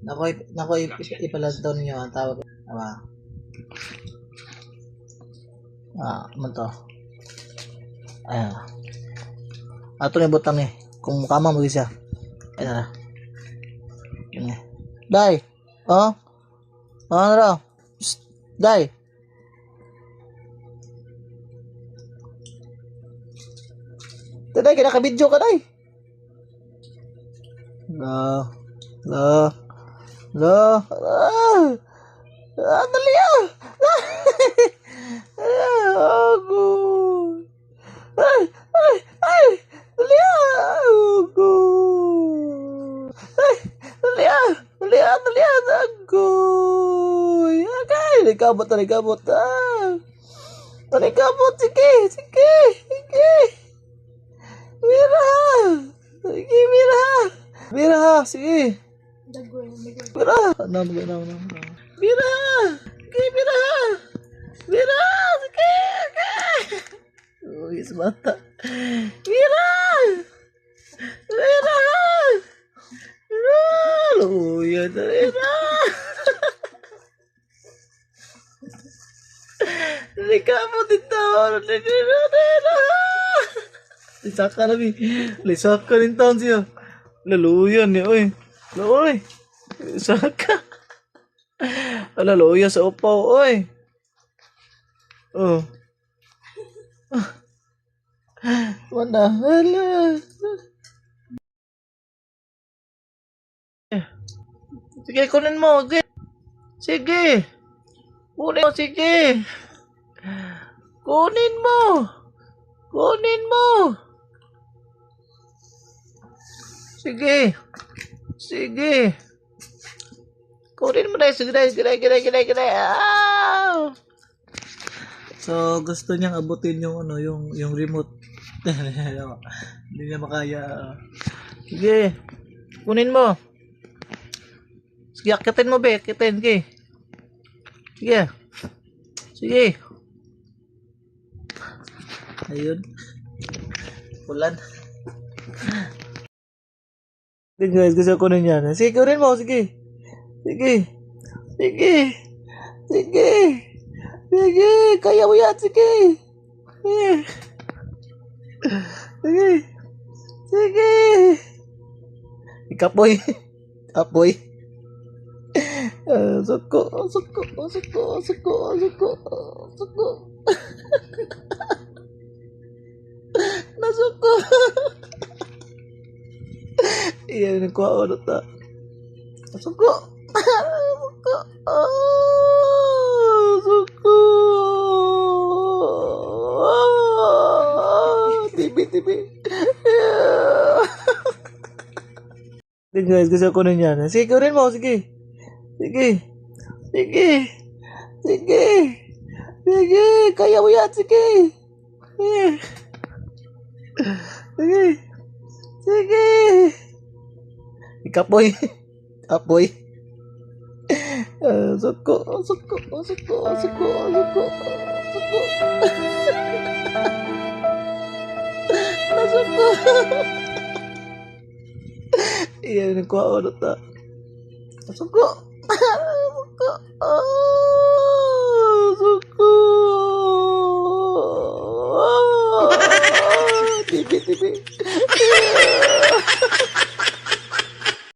Nakoy ipalantaw ninyo ang tawag. Diba? Ano to? Ayan. Ato na butang ni. Kung kama mo siya. Ayan na. Ayan. Day. Oh. Ano raw? Day. Day, kinaka-video ka, day. La. Dali ah. Ako. Ay. Dali ah. Ako. Ay. Dali ah. Ako. Okay. Nalikabot. Nalikabot. Sige. Mira. Sige. Mira. No. Mira. Sige. Uy, mata. Mira. Luya na Mira. Nalikabot dito. Lisaka rin taon siya. Laluyan niya, oy. Oy. Lisaka. Laluya sa upaw, oy. Oh. Wala. Sige, kunin mo. Sige. Kunin mo. Sige. Kunin mo na. Sige. So, gusto niyang abutin yung yung remote. Hindi niya makaya. Sige. Kunin mo. Sige, akitin mo, be. Akitin, Sige. Ayun. Ulan. Sige guys, gusto ko kunin yan. Sige, kunin mo. Sige. Kaya mo yan. Sige. Ikapoy. Suko. Nasuko. Iya, nagkuha ko ta. Suko. TV. Sige guys, gusto ko nun yan. Sige, kunin mo. Sige. Kaya mo yan. Sige. Ikapoy. Suko. Nasuko. Iya, nagkuha ko ta. Suko. TV.